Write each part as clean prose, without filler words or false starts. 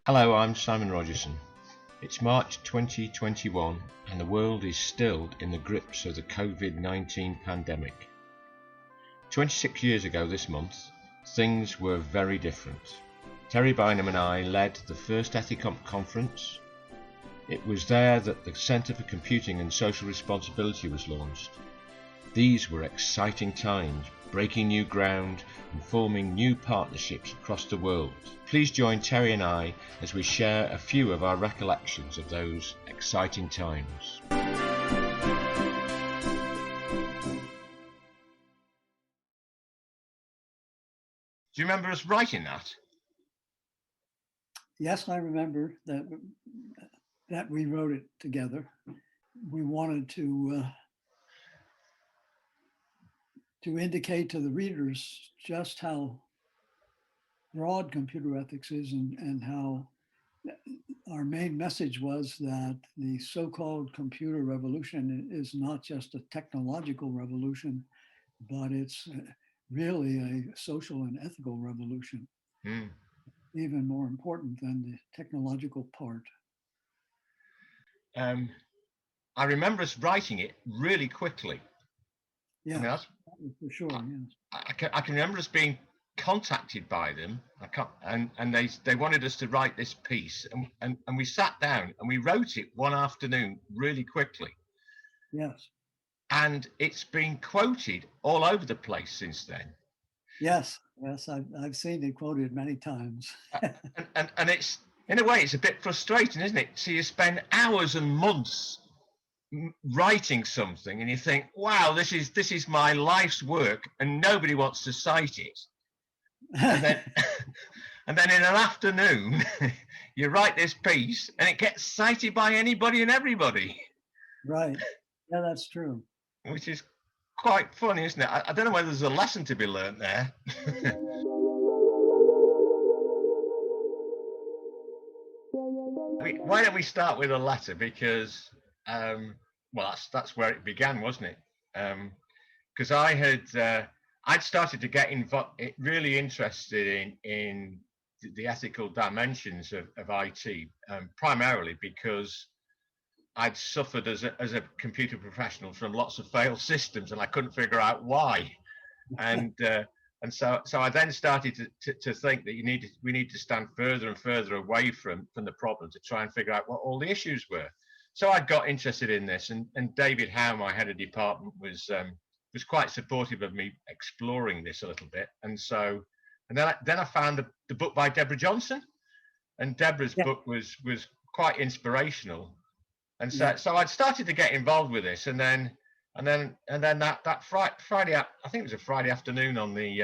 Hello, I'm Simon Rogerson. It's March 2021 and the world is still in the grips of the COVID-19 pandemic. 26 years ago this month, things were very different. Terry Bynum and I led the first ETHICOMP conference. It was there that the Centre for Computing and Social Responsibility was launched. These were exciting times, breaking new ground and forming new partnerships across the world. Please join Terry and I as we share a few of our recollections of those exciting times. Do you remember us writing that? Yes, I remember that we wrote it together. We wanted to indicate to the readers just how broad computer ethics is and how our main message was that the so-called computer revolution is not just a technological revolution, but it's really a social and ethical revolution. Even more important than the technological part. I remember us writing it really quickly. Yeah, I mean, for sure. Yes. I can remember us being contacted by them, and they wanted us to write this piece, and we sat down and we wrote it one afternoon really quickly. Yes. And it's been quoted all over the place since then. Yes, I've seen it quoted many times. and it's, in a way, it's a bit frustrating, isn't it? So you spend hours and months writing something and you think, wow, this is my life's work and nobody wants to cite it. And then, and then in an afternoon, you write this piece and it gets cited by anybody and everybody. Right. Yeah, that's true. Which is quite funny, isn't it? I don't know whether there's a lesson to be learned there. Why don't we start with a letter? Because, well, that's where it began, wasn't it? Because I'd started to get really interested in the ethical dimensions of IT, primarily because I'd suffered as a computer professional from lots of failed systems, and I couldn't figure out why. And so I then started to think that we need to stand further and further away from the problem to try and figure out what all the issues were. So I got interested in this, and David Howe, my head of department, was quite supportive of me exploring this a little bit. And then I found the book by Deborah Johnson, and Deborah's book was quite inspirational. And so I'd started to get involved with this, and then that Friday, I think it was a Friday afternoon on the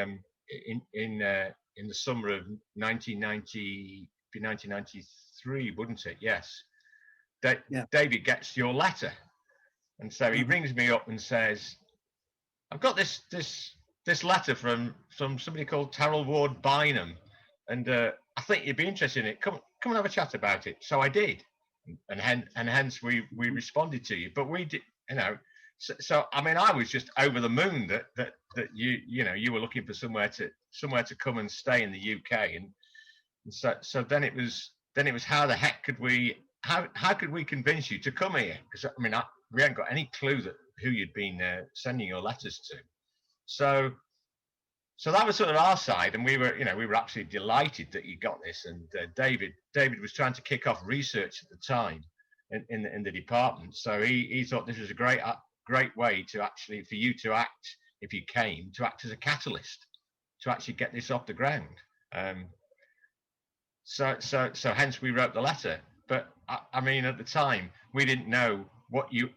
in the summer of 1993, wouldn't it? Yes. David gets your letter, and so he rings me up and says, "I've got this letter from somebody called Terry Bynum, and I think you'd be interested in it. Come and have a chat about it." So I did. And hence we responded to you, but we did, so I mean, I was just over the moon that you were looking for somewhere to come and stay in the UK, and so then it was how the heck could we convince you to come here? Because I mean, we hadn't got any clue who you'd been sending your letters to, so that was sort of our side, and we were absolutely delighted that you got this. And David was trying to kick off research at the time in the department, so he thought this was a great way to actually, for you to act, if you came, to act as a catalyst to actually get this off the ground. So hence we wrote the letter. But I mean, at the time we didn't know what you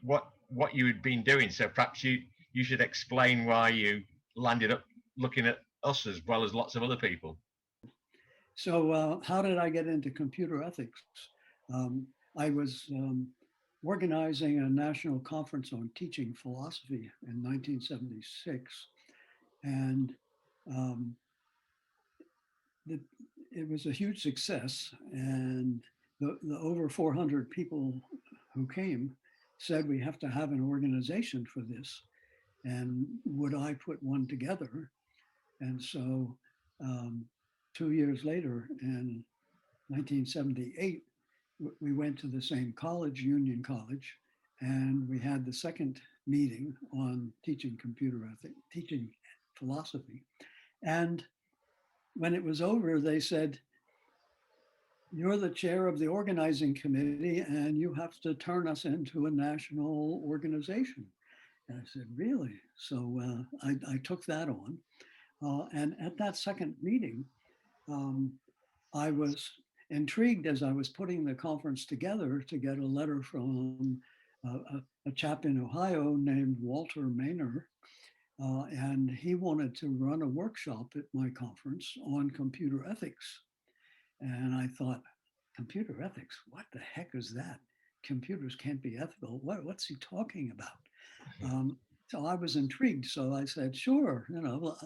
had been doing, so perhaps you should explain why you landed up looking at us as well as lots of other people. So how did I get into computer ethics? I was organizing a national conference on teaching philosophy in 1976. And it was a huge success. And the over 400 people who came said, we have to have an organization for this. And would I put one together? And so 2 years later, in 1978, we went to the same college, Union College, and we had the second meeting on teaching computer ethics, teaching philosophy. And when it was over, they said, "You're the chair of the organizing committee and you have to turn us into a national organization." And I said, "Really?" So I took that on. And at that second meeting, um, I was intrigued as I was putting the conference together to get a letter from a chap in Ohio named Walter Maynor. And he wanted to run a workshop at my conference on computer ethics. And I thought, computer ethics, what the heck is that? Computers can't be ethical. What's he talking about? So I was intrigued. So I said, sure,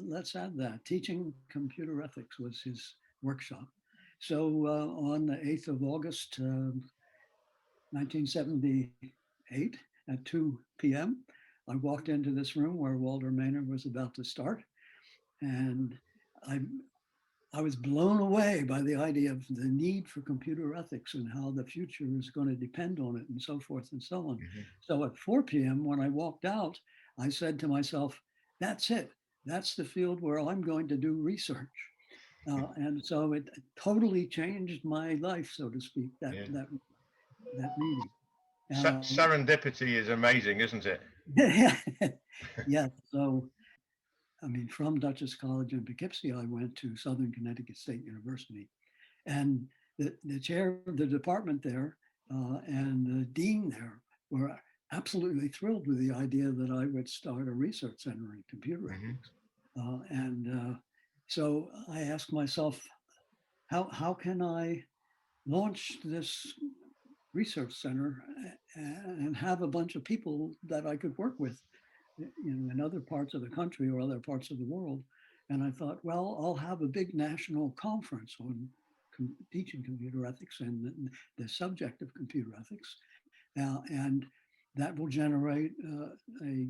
let's add that. Teaching computer ethics was his workshop. So on the 8th of August, 1978 at 2 p.m., I walked into this room where Walter Maynard was about to start. And I I was blown away by the idea of the need for computer ethics and how the future is going to depend on it and so forth and so on. Mm-hmm. So at 4 p.m., when I walked out, I said to myself, that's it. That's the field where I'm going to do research. And so it totally changed my life, so to speak, that meeting. Serendipity is amazing, isn't it? Yeah. So I mean, from Dutchess College in Poughkeepsie, I went to Southern Connecticut State University. And the chair of the department there and the dean there were absolutely thrilled with the idea that I would start a research center in computer ethics. So I asked myself, how can I launch this research center and have a bunch of people that I could work with in other parts of the country or other parts of the world. And I thought, well, I'll have a big national conference on teaching computer ethics and the subject of computer ethics. And that will generate a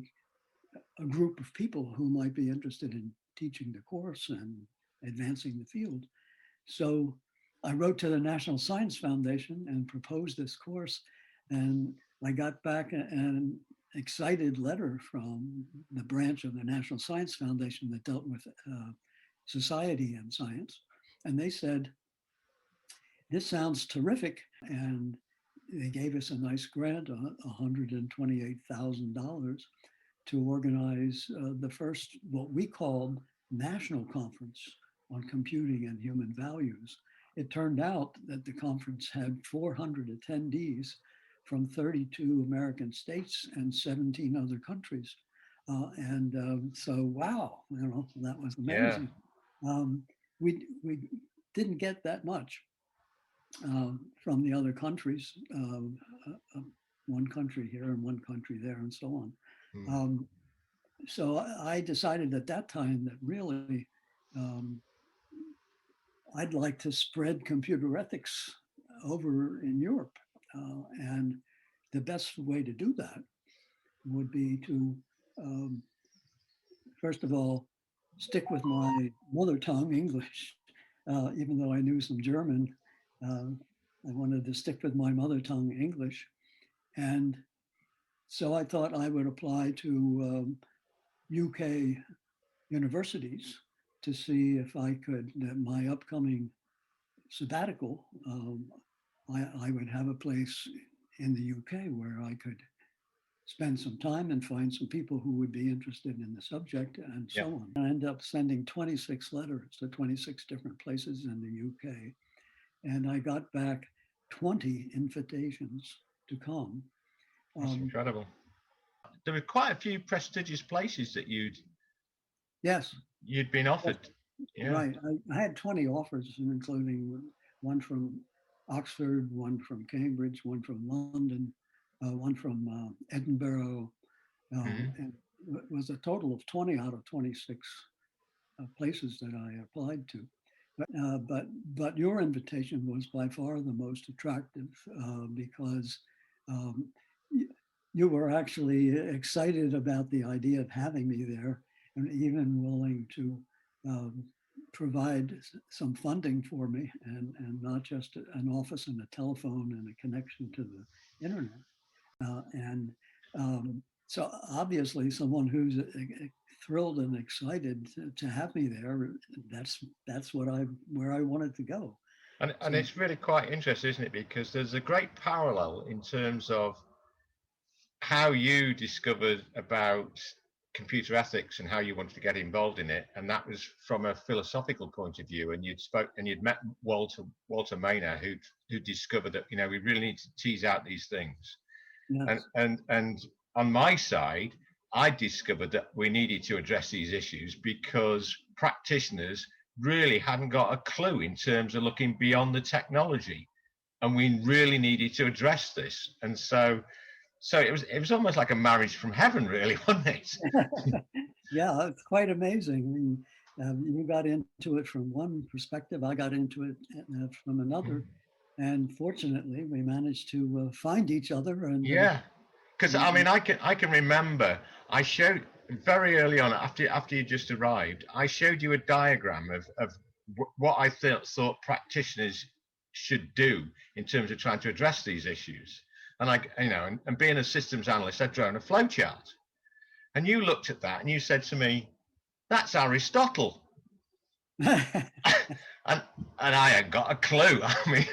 group of people who might be interested in teaching the course and advancing the field. So I wrote to the National Science Foundation and proposed this course. And I got back an excited letter from the branch of the National Science Foundation that dealt with society and science. And they said, this sounds terrific. And they gave us a nice grant, $128,000, to organize the first, what we called National Conference on Computing and Human Values. It turned out that the conference had 400 attendees from 32 American states and 17 other countries. So, wow, that was amazing. Yeah. We didn't get that much from the other countries, one country here and one country there and so on. So I decided at that time that really I'd like to spread computer ethics over in Europe. And the best way to do that would be to, first of all, stick with my mother tongue, English. Even though I knew some German, I wanted to stick with my mother tongue, English. And so I thought I would apply to UK universities to see if I could, my upcoming sabbatical, I would have a place in the UK where I could spend some time and find some people who would be interested in the subject and so on. I ended up sending 26 letters to 26 different places in the UK. And I got back 20 invitations to come. That's incredible. There were quite a few prestigious places that you'd been offered. Yeah. Right. I had 20 offers, including one from Oxford, one from Cambridge, one from London, one from Edinburgh, and it was a total of 20 out of 26 places that I applied to. But your invitation was by far the most attractive because you were actually excited about the idea of having me there and even willing to provide some funding for me, and not just an office and a telephone and a connection to the internet. And so obviously someone who's thrilled and excited to have me there, that's where I wanted to go. And So, it's really quite interesting, isn't it? Because there's a great parallel in terms of how you discovered about computer ethics and how you wanted to get involved in it, and that was from a philosophical point of view. And you'd met Walter Maynard, who discovered that we really need to tease out these things. yes. And on my side, I discovered that we needed to address these issues because practitioners really hadn't got a clue in terms of looking beyond the technology, and we really needed to address this. And so it was almost like a marriage from heaven, really, wasn't it? Yeah, it's quite amazing. You got into it from one perspective, I got into it from another, and fortunately, we managed to find each other. And yeah, because I can remember I showed very early on after you just arrived, I showed you a diagram of what I thought practitioners should do in terms of trying to address these issues. And and being a systems analyst, I'd drawn a flowchart. And you looked at that and you said to me, "That's Aristotle." and I had got a clue. I mean,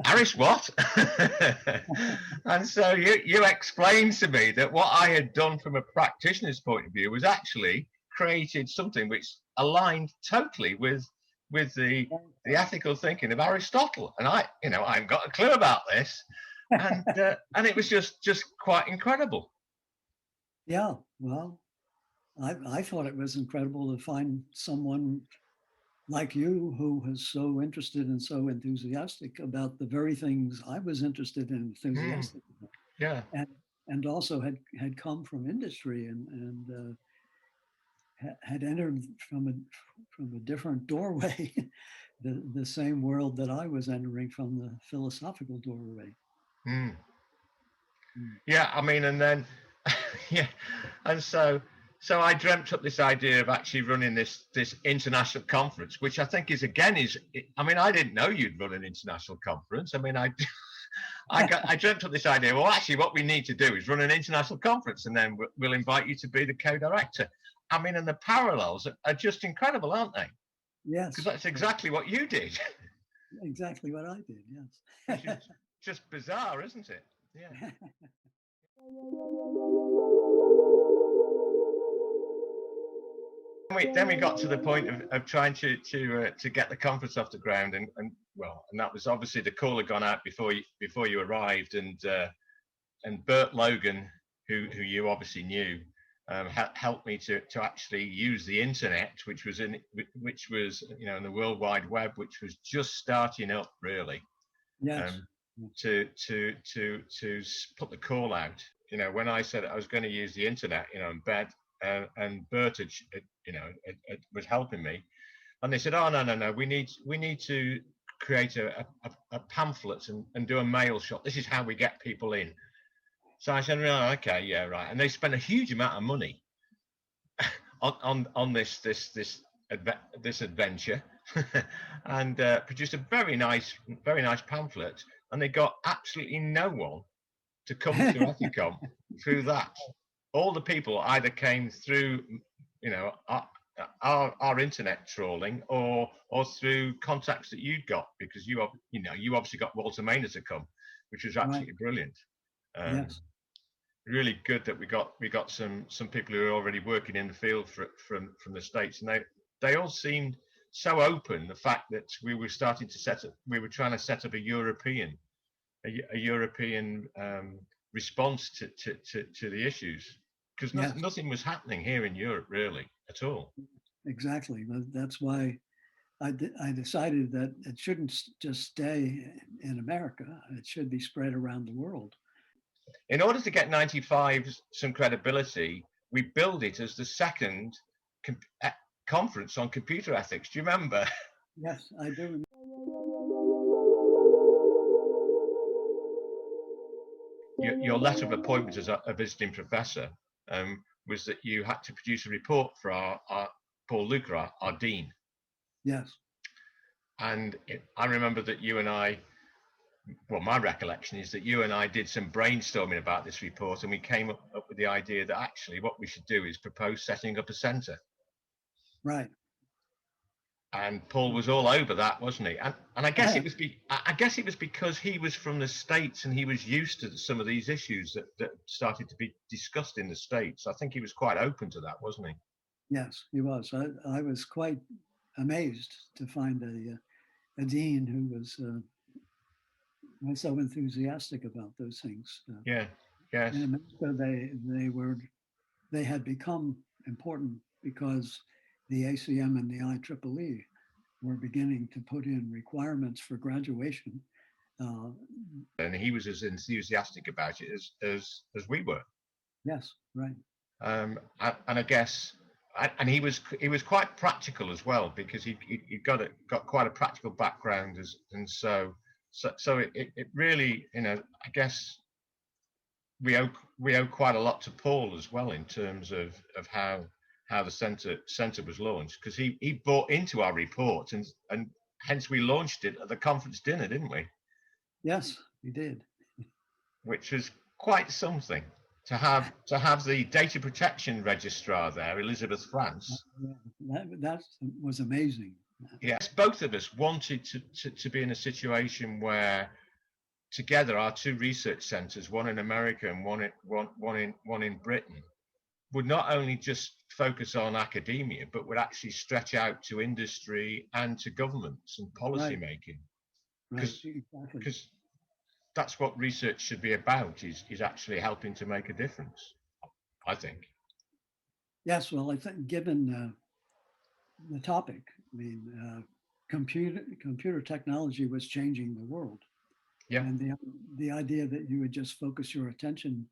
Aris what? And so you explained to me that what I had done from a practitioner's point of view was actually created something which aligned totally with the ethical thinking of Aristotle. And I haven't got a clue about this. And it was just quite incredible. Yeah, well, I thought it was incredible to find someone like you who was so interested and so enthusiastic about the very things I was interested in, enthusiastic about. Yeah. And also had come from industry and had entered from a different doorway, the same world that I was entering from, the philosophical doorway. Yeah, I mean, and then yeah, and so I dreamt up this idea of actually running this international conference, which I think I mean, I didn't know you'd run an international conference. I mean, I dreamt up this idea. Well, actually, what we need to do is run an international conference, and then we'll invite you to be the co-director. I mean, and the parallels are just incredible, aren't they? Yes, because that's exactly what you did. Exactly what I did. Yes. Just bizarre, isn't it? Yeah. Then we got to the point of trying to get the conference off the ground, and that was obviously the call had gone out before you arrived, and Bert Logan, who you obviously knew, helped me to actually use the internet, which was in the World Wide Web, which was just starting up really. Yes. To put the call out. When I said I was going to use the internet, and Bert was helping me, and they said, "Oh no, we need to create a pamphlet and do a mail shot. This is how we get people in." So I said, "Oh, okay, yeah, right." And they spent a huge amount of money on this adventure, and produced a very nice pamphlet. And they got absolutely no one to come to ETHICOMP through that. All the people either came through, our internet trawling, or through contacts that you'd got, because you obviously got Walter Maynard to come, which was absolutely brilliant. Yes. Really good that we got some people who are already working in the field from the States, and they all seemed so open. The fact that we were trying to set up a European response to the issues, because nothing was happening here in Europe really at all. Exactly. That's why I decided that it shouldn't just stay in America. It should be spread around the world. In order to get 95 some credibility, we billed it as the second conference on computer ethics. Do you remember? Yes, I do. Your letter of appointment as a visiting professor was that you had to produce a report for our Paul Luca, our dean. Yes. And I remember that you and I, well, my recollection is that you and I did some brainstorming about this report, and we came up with the idea that actually what we should do is propose setting up a centre. Right. And Paul was all over that, wasn't he? And I guess Yeah. it was because he was from the States and he was used to some of these issues that started to be discussed in the States. I think he was quite open to that, wasn't he? Yes, he was. I was quite amazed to find a dean who was so enthusiastic about those things. Yeah. Yes. In America, they had become important because the ACM and the IEEE were beginning to put in requirements for graduation. And he was as enthusiastic about it as we were. Yes, right. And I guess, and he was quite practical as well, because he got quite a practical background, and so it really, I guess we owe quite a lot to Paul as well in terms of how the centre was launched, because he bought into our report, and hence we launched it at the conference dinner, didn't we? Yes, we did. Which was quite something to have the data protection registrar there, Elizabeth France. That was amazing. Yes, both of us wanted to be in a situation where together our two research centres, one in America and one in Britain, would not only just focus on academia, but would actually stretch out to industry and to governments and policy making. Because that's what research should be about, is actually helping to make a difference, I think. Yes, well, I think given the topic, I mean, computer technology was changing the world. Yeah. And the idea that you would just focus your attention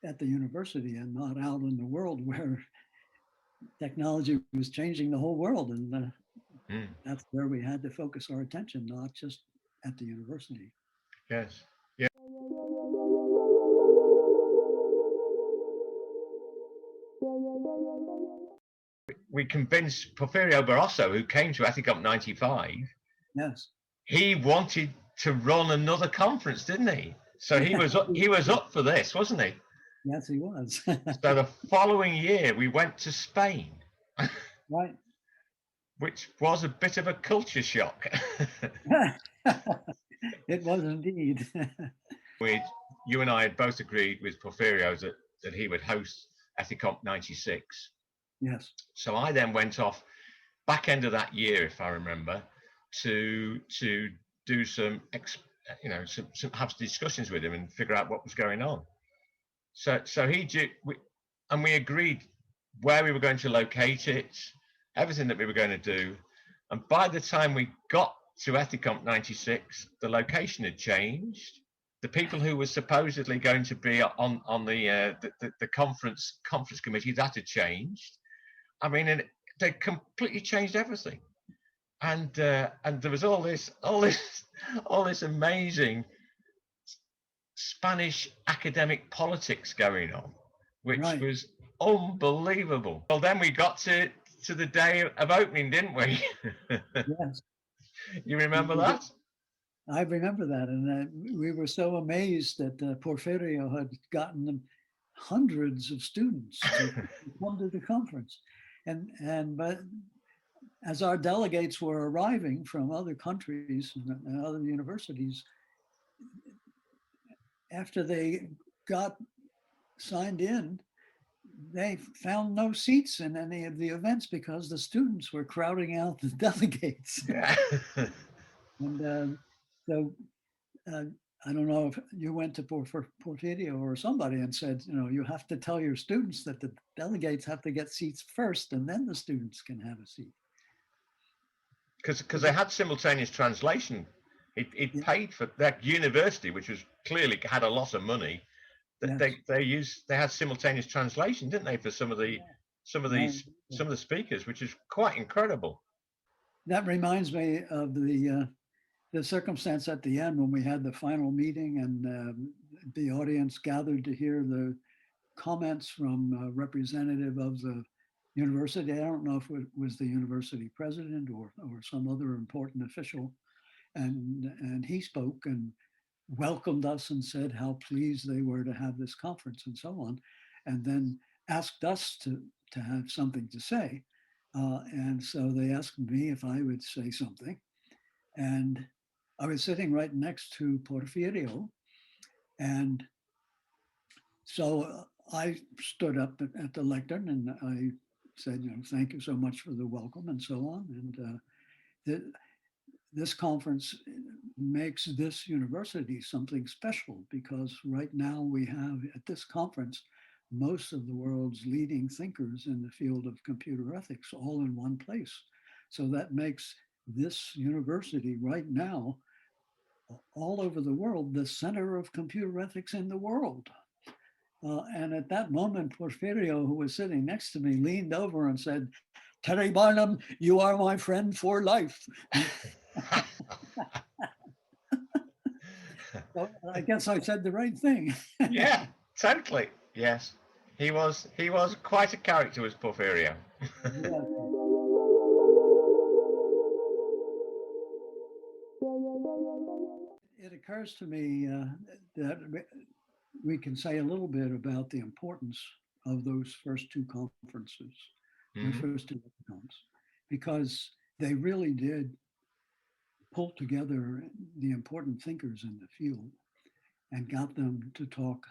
at the university and not out in the world where technology was changing the whole world. And that's where we had to focus our attention, not just at the university. Yes. Yeah. We convinced Porfirio Barroso, who came to ETHICOMP 95. Yes. He wanted to run another conference, didn't he? So he was up for this, wasn't he? Yes, he was. So the following year we went to Spain. Right. Which was a bit of a culture shock. It was indeed. You and I had both agreed with Porfirio that he would host ETHICOMP 96. Yes. So I then went off back end of that year, if I remember, to do some have discussions with him and figure out what was going on. So we agreed where we were going to locate it, everything that we were going to do. And by the time we got to ETHICOMP 96, the location had changed. The people who were supposedly going to be on the conference committee, that had changed. I mean, they completely changed everything. And there was all this amazing Spanish academic politics going on, which was unbelievable. Well, then we got to the day of opening, didn't we? Yes. You remember that? I remember that, and we were so amazed that Porfirio had gotten them hundreds of students to come to the conference, but as our delegates were arriving from other countries and other universities, after they got signed in, they found no seats in any of the events because the students were crowding out the delegates. Yeah. And so I don't know if you went to Porfirio or somebody and said, you have to tell your students that the delegates have to get seats first and then the students can have a seat. Because they had simultaneous translation. It paid for that university, which was clearly had a lot of money. That they had simultaneous translation, didn't they, for some of the speakers, which is quite incredible. That reminds me of the circumstance at the end when we had the final meeting and the audience gathered to hear the comments from a representative of the university. I don't know if it was the university president or some other important official. And he spoke and welcomed us and said how pleased they were to have this conference and so on. And then asked us to have something to say. And so they asked me if I would say something. And I was sitting right next to Porfirio. And so I stood up at the lectern and I said, thank you so much for the welcome and so on. And this conference makes this university something special because right now we have at this conference most of the world's leading thinkers in the field of computer ethics all in one place. So that makes this university right now all over the world the center of computer ethics in the world. And at that moment, Porfirio, who was sitting next to me, leaned over and said, "Terry Bynum, you are my friend for life." So I guess I said the right thing. Yeah, totally. Yes. He was quite a character, was Porfirio. Yeah. It occurs to me that we can say a little bit about the importance of those first two conferences, those first two ETHICOMPs, because they really did pull together the important thinkers in the field and got them to talk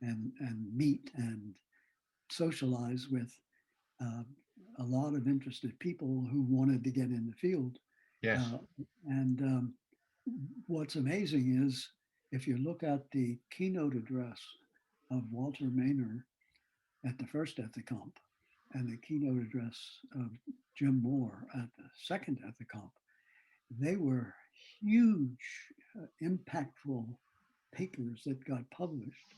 and meet and socialize with a lot of interested people who wanted to get in the field. Yes. And what's amazing is if you look at the keynote address of Walter Maynard at the first ETHICOMP and the keynote address of Jim Moore at the second ETHICOMP, they were huge, impactful papers that got published.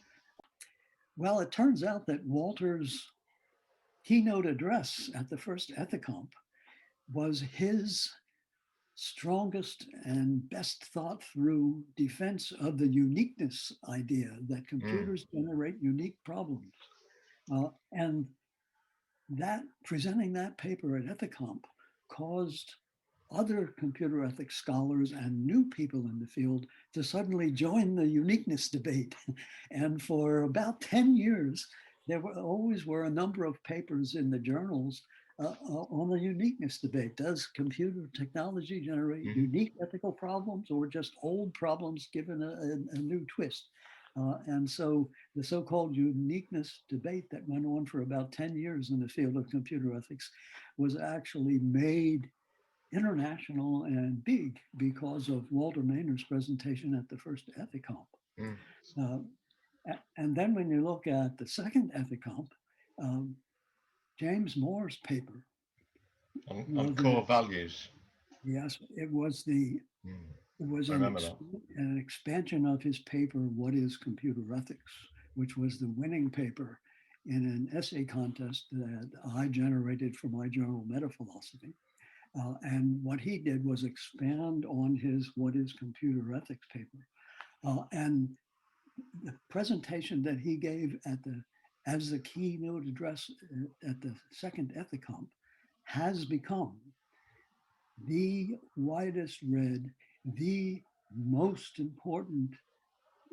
Well, it turns out that Walter's keynote address at the first ETHICOMP was his strongest and best thought through defense of the uniqueness idea that computers generate unique problems. And that presenting that paper at ETHICOMP caused other computer ethics scholars and new people in the field to suddenly join the uniqueness debate. And for about 10 years, there always were a number of papers in the journals on the uniqueness debate. Does computer technology generate unique ethical problems or just old problems given a new twist? And so the so-called uniqueness debate that went on for about 10 years in the field of computer ethics was actually made international and big because of Walter Maynard's presentation at the first ETHICOMP. And then when you look at the second ETHICOMP, James Moore's paper on core values. Yes, it was an expansion of his paper, What is Computer Ethics, which was the winning paper in an essay contest that I generated for my journal, Metaphilosophy. And what he did was expand on his What is Computer Ethics paper. And the presentation that he gave as the keynote address at the second ETHICOMP has become the widest read, the most important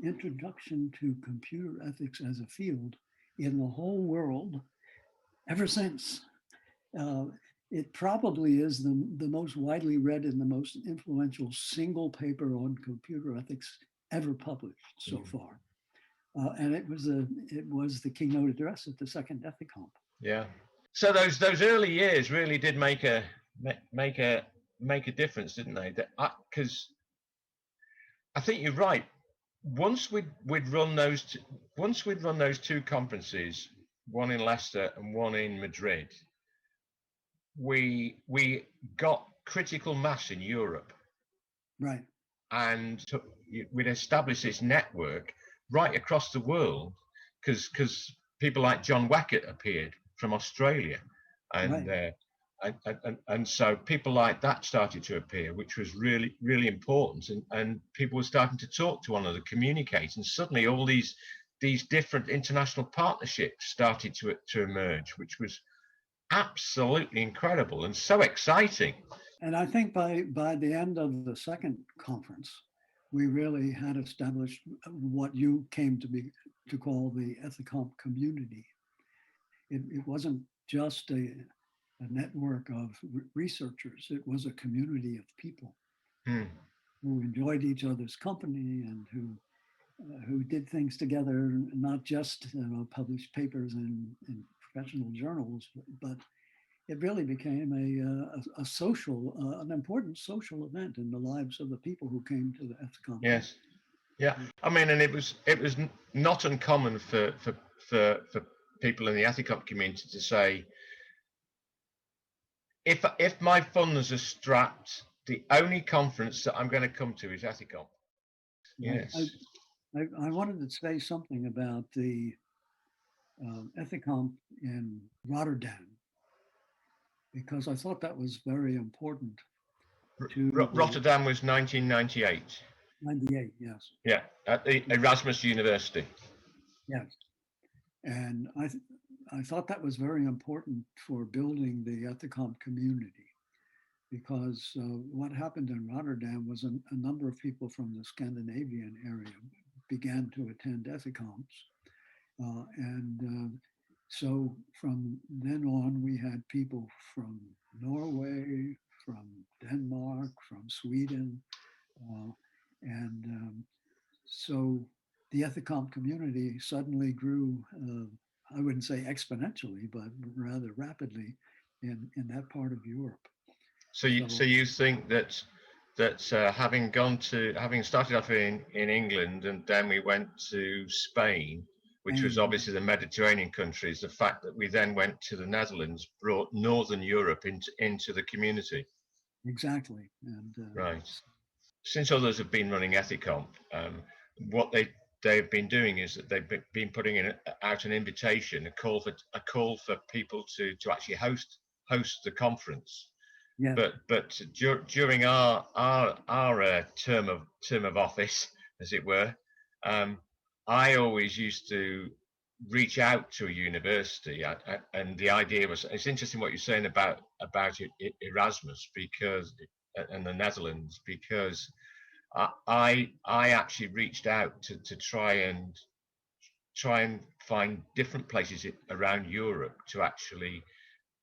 introduction to computer ethics as a field in the whole world ever since. It probably is the most widely read and the most influential single paper on computer ethics ever published so far. And it was the keynote address at the second ETHICOMP. Yeah. So those early years really did make a difference, didn't they? Because I think you're right. Once we'd run those two conferences, one in Leicester and one in Madrid, we got critical mass in Europe, right? And we'd established this network right across the world because people like John Weckett appeared from Australia, and right. and so people like that started to appear, which was really, really important, and people were starting to talk to one another, communicate, and suddenly all these these different international partnerships started to emerge, which was absolutely incredible and so exciting. And I think by the end of the second conference, we really had established what you came to call the ETHICOMP community. It wasn't just a network of researchers. It was a community of people who enjoyed each other's company and who did things together, not just published papers in professional journals, but it really became a social, an important social event in the lives of the people who came to the ETHICOMP. Yes, yeah. I mean, and it was not uncommon for people in the ETHICOMP community to say, if my funds are strapped, the only conference that I'm going to come to is ETHICOMP. Yes. I wanted to say something about the ETHICOMP in Rotterdam, because I thought that was very important. Rotterdam was 1998. 98, yes. Yeah, at the Erasmus University. Yes. And I thought that was very important for building the ETHICOMP community, because what happened in Rotterdam was a number of people from the Scandinavian area began to attend ETHICOMPs. So from then on, we had people from Norway, from Denmark, from Sweden. So the ETHICOMP community suddenly grew, I wouldn't say exponentially, but rather rapidly in that part of Europe. So you think that having started off in England, and then we went to Spain, which was obviously the Mediterranean countries, the fact that we then went to the Netherlands brought Northern Europe into the community. Exactly. And right. Since others have been running ETHICOMP, what they've been doing is that they've been putting out an invitation, a call for people to actually host the conference. Yeah. But during our term of office, as it were, I always used to reach out to a university, and the idea was, it's interesting what you're saying about Erasmus, because and the Netherlands, because I actually reached out to try and find different places around Europe to actually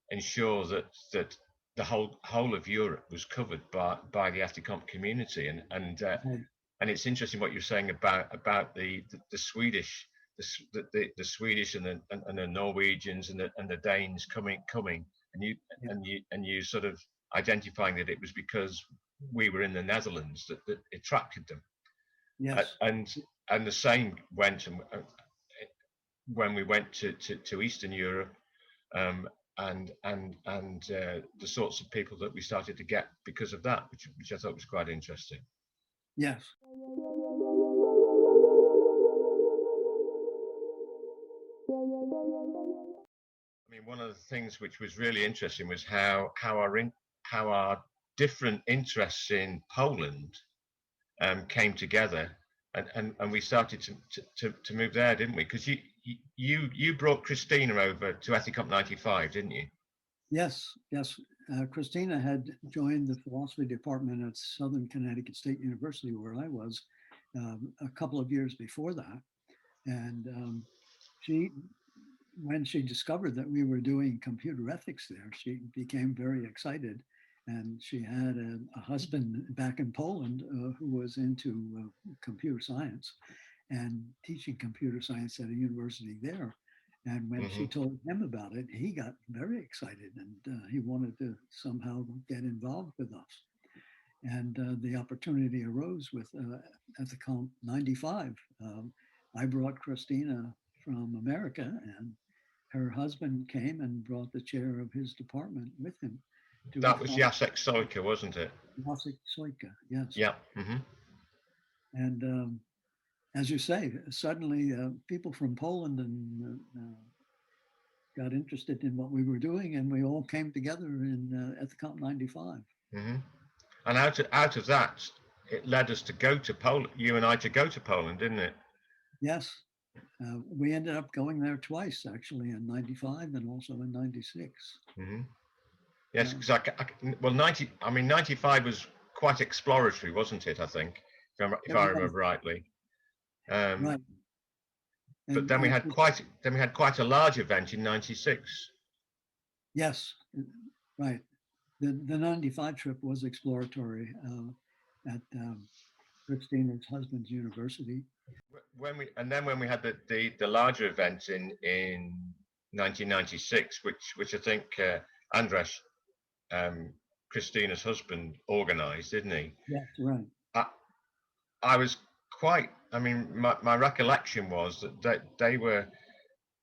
ensure that the whole of Europe was covered by the ETHICOMP community, and it's interesting what you're saying about the Swedish, the Swedish and the Norwegians and the Danes coming, and you sort of identifying that it was because we were in the Netherlands that attracted them. Yes. And the same went when we went to Eastern Europe, and the sorts of people that we started to get because of that, which I thought was quite interesting. Yes. I mean, one of the things which was really interesting was how our different interests in Poland came together, and we started to move there, didn't we? Because you brought Christina over to ETHICOMP 95, didn't you? Yes. Christina had joined the philosophy department at Southern Connecticut State University, where I was, a couple of years before that. And when she discovered that we were doing computer ethics there, she became very excited. And she had a husband back in Poland who was into computer science and teaching computer science at a university there. And when she told him about it, he got very excited, and he wanted to somehow get involved with us. And the opportunity arose with ETHICOMP 95. I brought Christina from America, and her husband came and brought the chair of his department with him. That was Jacek Sojka, wasn't it? Jacek Sojka, yes. Yeah. And as you say, suddenly people from Poland and got interested in what we were doing, and we all came together in ETHICOMP 95. And out of that, it led us to go to Poland. You and I to go to Poland, didn't it? Yes, We ended up going there twice, actually, in 95 and also in 96. Mm-hmm. Yes, because well, 95 was quite exploratory, wasn't it? I think, if I remember rightly. Right. But then we had quite a large event in 96. Yes, right. The 95 trip was exploratory at Christina's husband's university. When we had the larger event in 1996, which I think Andres, Christina's husband, organised, didn't he? Yes, right. I was quite. I mean, my recollection was that they were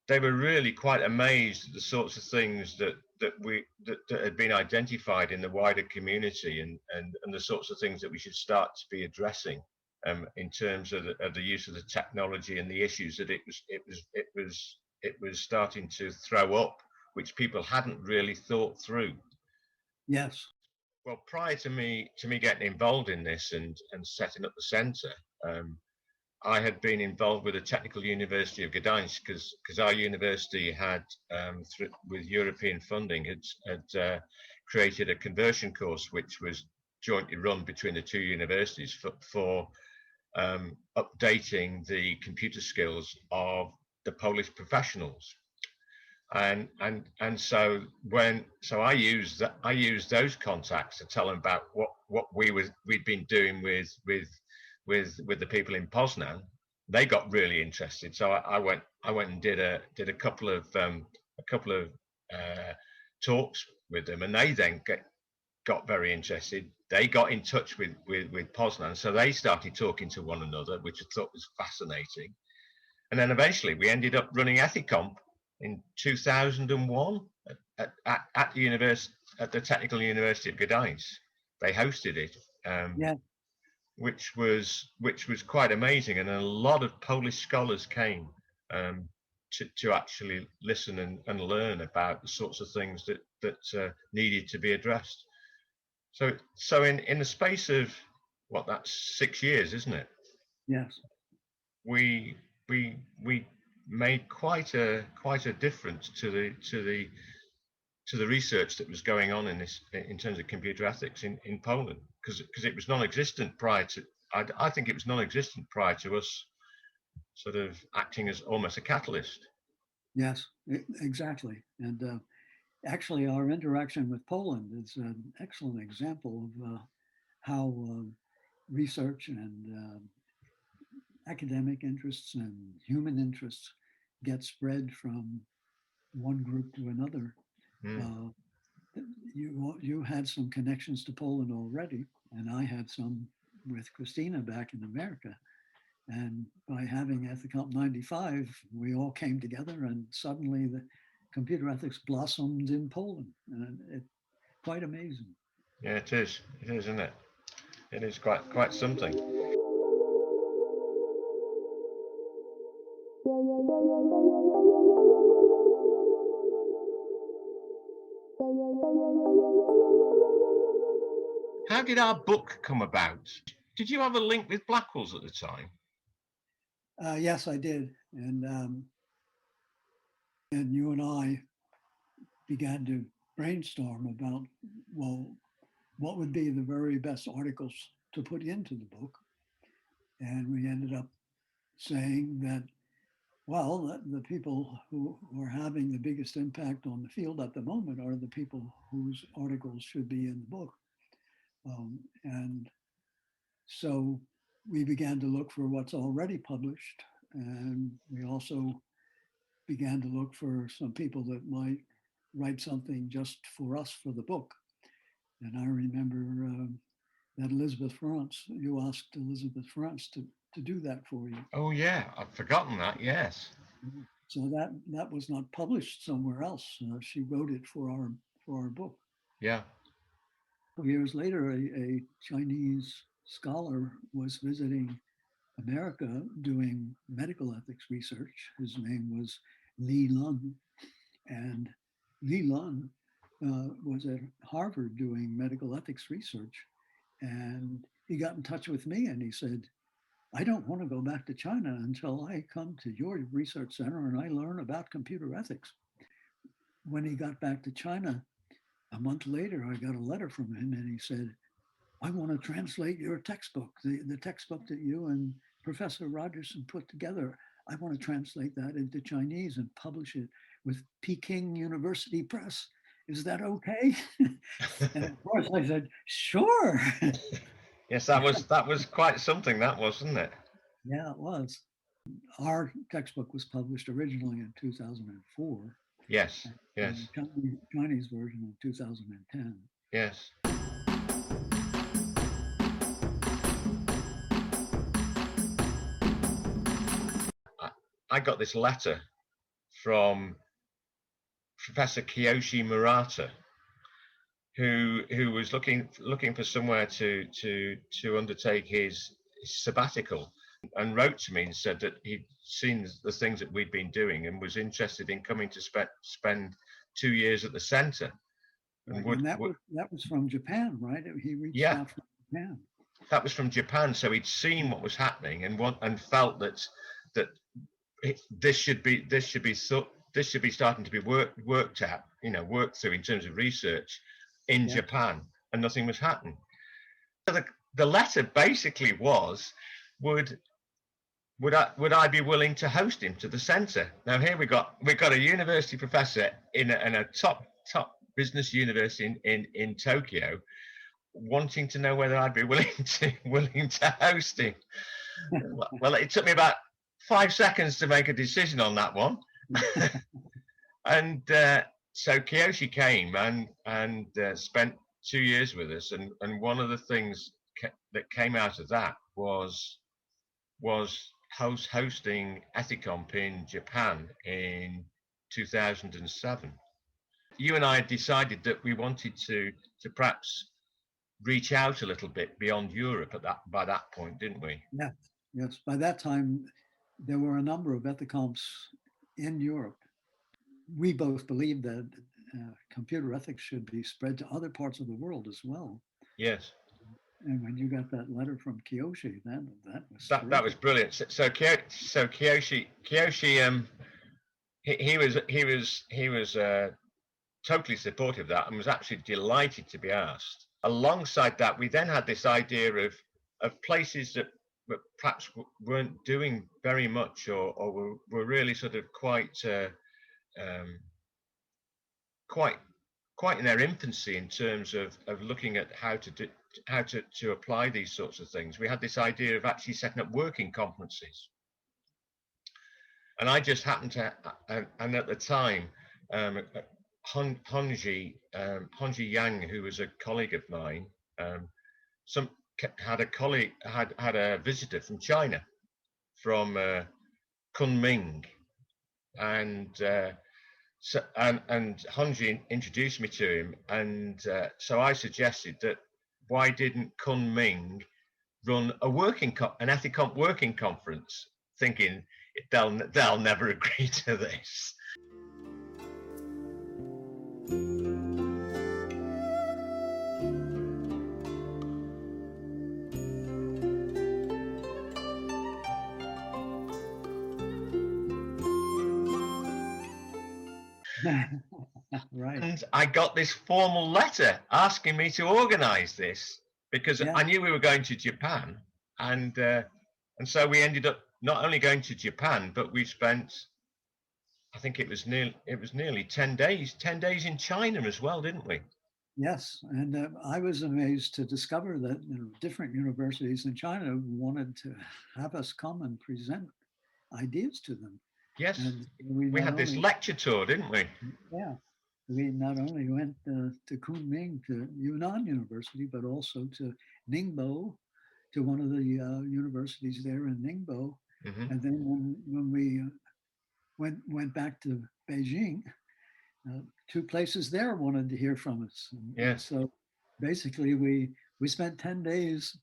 really quite amazed at the sorts of things that had been identified in the wider community, and the sorts of things that we should start to be addressing in terms of the use of the technology and the issues that it was starting to throw up, which people hadn't really thought through. Yes. Well, prior to me getting involved in this and setting up the centre, I had been involved with the Technical University of Gdańsk because our university had, with European funding, had created a conversion course which was jointly run between the two universities for updating the computer skills of the Polish professionals. And so I used those contacts to tell them about what we'd been doing with the people in Poznan. They got really interested, so I went and did a couple of talks with them, and they then got very interested. They got in touch with Poznan, so they started talking to one another, which I thought was fascinating. And then eventually we ended up running ETHICOMP in 2001 at the Technical University of Gdańsk. They hosted it. Yeah. Which was quite amazing, and a lot of Polish scholars came to actually listen and learn about the sorts of things that needed to be addressed. So in the space of that's 6 years, isn't it? Yes. We made quite a difference to the research that was going on in terms of computer ethics in Poland, because it was non-existent prior to. I think it was non-existent prior to us sort of acting as almost a catalyst. Yes, exactly. And actually, our interaction with Poland is an excellent example of how research and academic interests and human interests get spread from one group to another. You had some connections to Poland already, and I had some with Christina back in America. And by having ETHICOMP 95, we all came together, and suddenly the computer ethics blossomed in Poland. And it's quite amazing. Yeah, it is. It is, isn't it? It is quite something. How did our book come about? Did you have a link with Blackwell's at the time? Yes, I did. And you and I began to brainstorm about, well, what would be the very best articles to put into the book. And we ended up saying that, well, the people who are having the biggest impact on the field at the moment are the people whose articles should be in the book. And so we began to look for what's already published. And we also began to look for some people that might write something just for us for the book. And I remember that Elizabeth France, you asked Elizabeth France to do that for you. Oh yeah, I've forgotten that, yes. So that was not published somewhere else. She wrote it for our book. Yeah. Years later, a Chinese scholar was visiting America doing medical ethics research. His name was Li Lun. And Li Lun was at Harvard doing medical ethics research. And he got in touch with me and he said, I don't want to go back to China until I come to your research center and I learn about computer ethics. When he got back to China, a month later, I got a letter from him and he said, I want to translate your textbook, the textbook that you and Professor Rogerson put together. I want to translate that into Chinese and publish it with Peking University Press. Is that okay? And of course I said, sure. Yes, that was quite something, that was, wasn't it? Yeah, it was. Our textbook was published originally in 2004. Yes, yes, And the Chinese version in 2010. yes. I got this letter from Professor Kiyoshi Murata, who was looking for somewhere to undertake his sabbatical, and wrote to me and said that he'd seen the things that we'd been doing and was interested in coming to spend 2 years at the center. Right. And that was from Japan, right? He reached out from Japan. That was from Japan, so he'd seen what was happening and felt that this should be starting to be worked out, worked through in terms of research in Japan, and nothing was happening. So the letter basically was, would I be willing to host him to the center? Now here we got a university professor in a top business university in Tokyo, wanting to know whether I'd be willing to host him. Well, it took me about 5 seconds to make a decision on that one. And so Kiyoshi came and spent 2 years with us, and one of the things that came out of that was hosting ETHICOMP in Japan in 2007. You and I had decided that we wanted to perhaps reach out a little bit beyond Europe by that point, didn't we? Yes. By that time, there were a number of ETHICOMPs in Europe. We both believed that computer ethics should be spread to other parts of the world as well. Yes. And when you got that letter from Kiyoshi, that was brilliant. So Kiyoshi, he was totally supportive of that and was actually delighted to be asked. Alongside that, we then had this idea of places that perhaps weren't doing very much or were really sort of quite in their infancy in terms of looking at how to apply these sorts of things. We had this idea of actually setting up working conferences, and I just happened to, and at the time, Honji Yang, who was a colleague of mine, had a visitor from China, from Kunming, and Honji introduced me to him, and so I suggested that why didn't Kunming run an ETHICOMP working conference, thinking they'll never agree to this. Right. And I got this formal letter asking me to organize this because I knew we were going to Japan, and so we ended up not only going to Japan, but we spent, I think it was nearly 10 days in China as well, didn't we? Yes, and I was amazed to discover that different universities in China wanted to have us come and present ideas to them. Yes, and we had this lecture tour, didn't we? Yeah, we not only went to Kunming, to Yunnan University, but also to Ningbo, to one of the universities there in Ningbo. Mm-hmm. And then when we went back to Beijing, 2 places there wanted to hear from us. Yes. So basically, we spent 10 days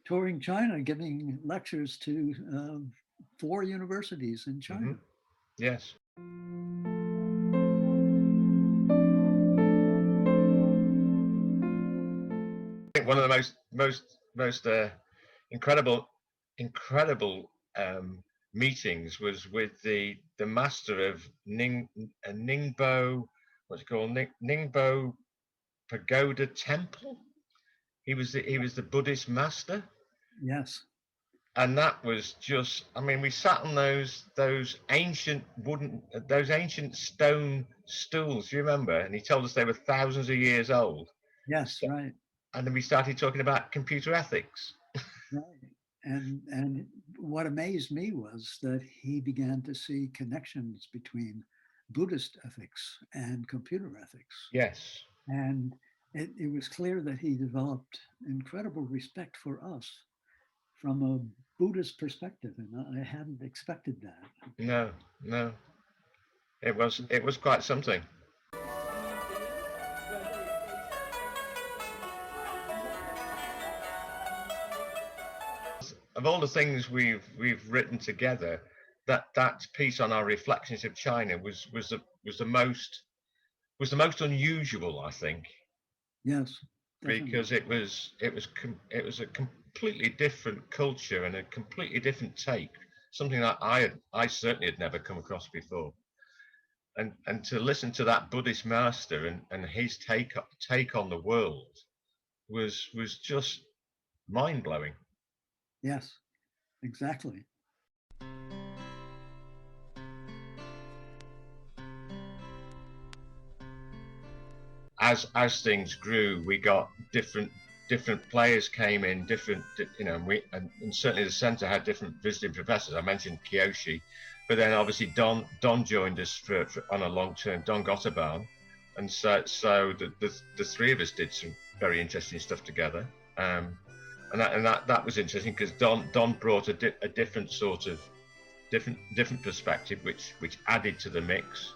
touring China, giving lectures to 4 universities in China. Mm-hmm. Yes. I think one of the most incredible incredible meetings was with the master of Ningbo, what's it called, Ningbo Pagoda Temple. He was the Buddhist master, Yes. and that was just, I mean, we sat on those ancient stone stools, you remember? And he told us they were thousands of years old. Yes, right. And then we started talking about computer ethics. Right. And what amazed me was that he began to see connections between Buddhist ethics and computer ethics. Yes. And it was clear that he developed incredible respect for us from a Buddhist perspective, and I hadn't expected that. No, no. It was quite something. Of all the things we've written together, that piece on our reflections of China was the most unusual, I think, Yes, definitely. because it was a completely different culture and a completely different take, something that I certainly had never come across before. And to listen to that Buddhist master and his take on the world was just mind blowing. Yes, exactly. As things grew, we got different players came in, different, and certainly the centre had different visiting professors. I mentioned Kiyoshi, but then obviously Don joined us for on a long term. Don Gotterbaum, and so the three of us did some very interesting stuff together. And that was interesting because Don brought a different sort of different perspective, which added to the mix.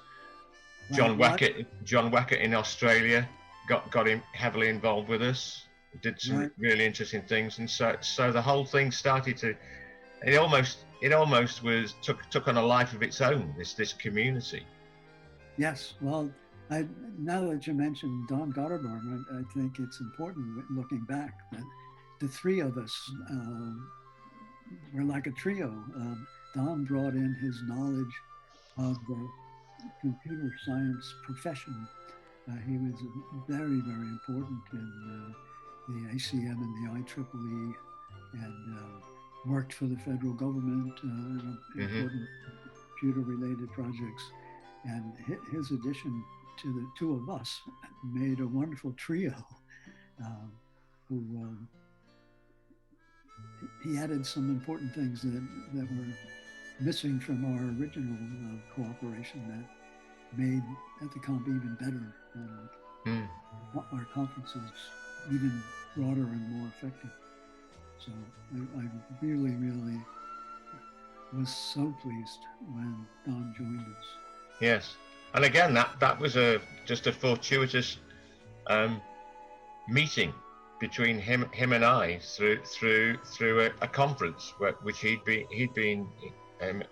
John Weckett in Australia got him heavily involved with us. Did some really interesting things, and so the whole thing started to. It almost was took on a life of its own. This community. Yes. Well, now that you mentioned Don Gotterbaum, I think it's important looking back that the three of us were like a trio. Don brought in his knowledge of the computer science profession. He was very, very important in the ACM and the IEEE, and worked for the federal government in important computer-related projects. And his addition to the two of us made a wonderful trio. He added some important things that were missing from our original cooperation that made ETHICOMP even better and our conferences even broader and more effective. So I really, really was so pleased when Don joined us. Yes, and again that was just a fortuitous meeting between him and I through a conference which he'd been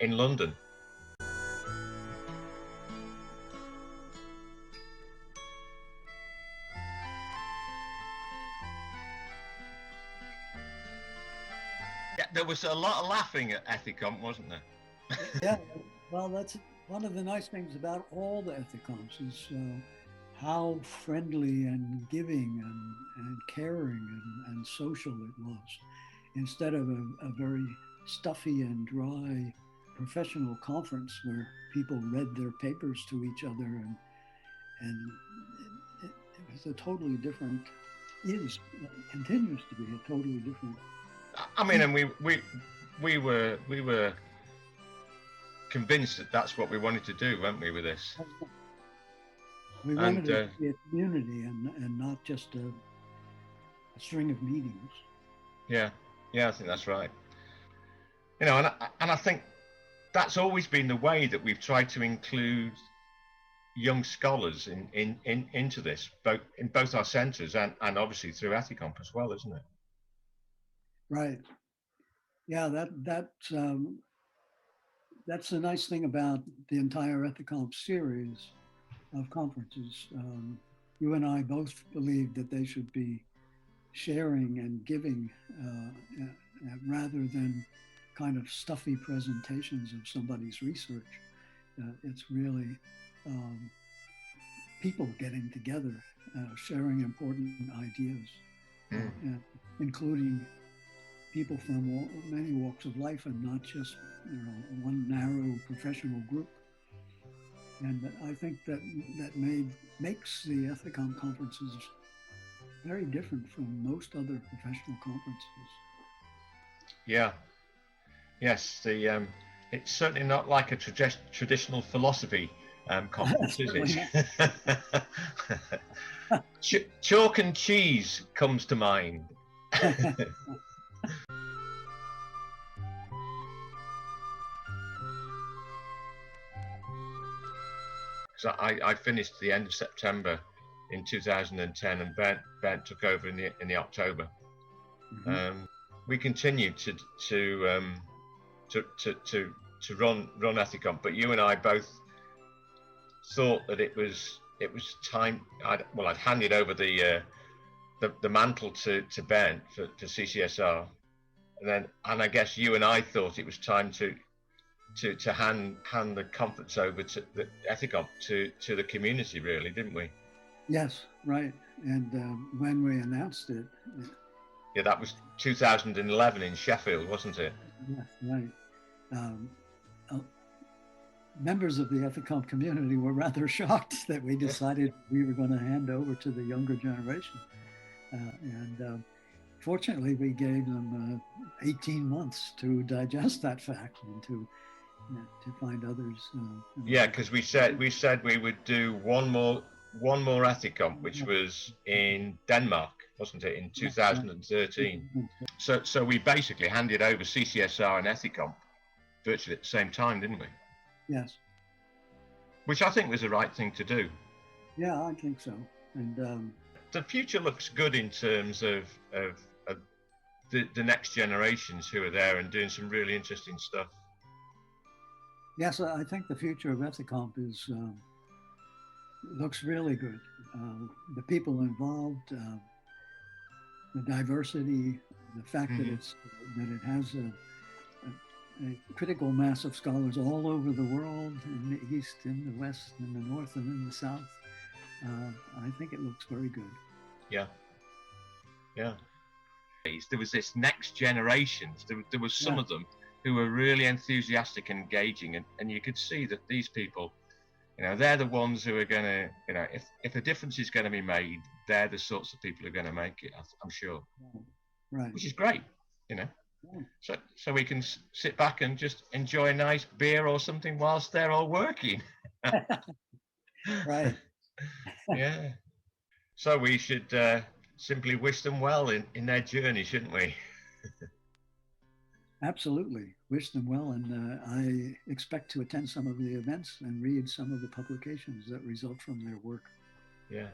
in London. Yeah, there was a lot of laughing at ETHICOMP, wasn't there? Yeah, well, that's one of the nice things about all the ETHICOMPs is how friendly and giving and caring and social it was. Instead of a very stuffy and dry professional conference where people read their papers to each other, and it was a totally different, continues to be a totally different. I mean, and we were convinced that that's what we wanted to do, weren't we, with this? We wanted it to be a community and not just a string of meetings. Yeah, I think that's right. You know, and I think that's always been the way that we've tried to include young scholars into this, in both our centres and obviously through ETHICOMP as well, isn't it? Right. Yeah, that's the nice thing about the entire ETHICOMP series of conferences. You and I both believe that they should be sharing and giving rather than kind of stuffy presentations of somebody's research. It's really people getting together, sharing important ideas, including people from many walks of life and not just one narrow professional group. And I think that makes the ETHICOMP conferences very different from most other professional conferences. Yeah. Yes. It's certainly not like a traditional philosophy conference, is it? Chalk and cheese comes to mind. So I finished the end of September in 2010, and Bernd took over in the October. Mm-hmm. We continued to run ETHICOMP, but you and I both thought that it was time. I'd handed over the mantle to Bernd for CCSR, and I guess you and I thought it was time to hand the conference over to the ETHICOMP to the community, really, didn't we? Yes, right. And when we announced it, yeah, that was 2011 in Sheffield, wasn't it? Yes, right. Members of the ETHICOMP community were rather shocked that we decided we were going to hand over to the younger generation, and fortunately, we gave them 18 months to digest that fact and to find others. Yeah, because we said we would do one more ETHICOMP, which was in Denmark, wasn't it, in 2013? So we basically handed over CCSR and ETHICOMP virtually at the same time, didn't we? Yes. Which I think was the right thing to do. Yeah, I think so. And the future looks good in terms of the next generations who are there and doing some really interesting stuff. Yes, I think the future of ETHICOMP looks really good. The people involved, the diversity, the fact that it has a critical mass of scholars all over the world, in the East, in the West, in the North, and in the South. I think it looks very good. Yeah. Yeah. There was this next generation. There was some of them who were really enthusiastic and engaging, and you could see that these people, they're the ones who are going to, if a difference is going to be made, they're the sorts of people who are going to make it, I'm sure. Right. Which is great, So we can sit back and just enjoy a nice beer or something whilst they're all working. Right. Yeah. So we should simply wish them well in their journey, shouldn't we? Absolutely. Wish them well. And I expect to attend some of the events and read some of the publications that result from their work. Yeah.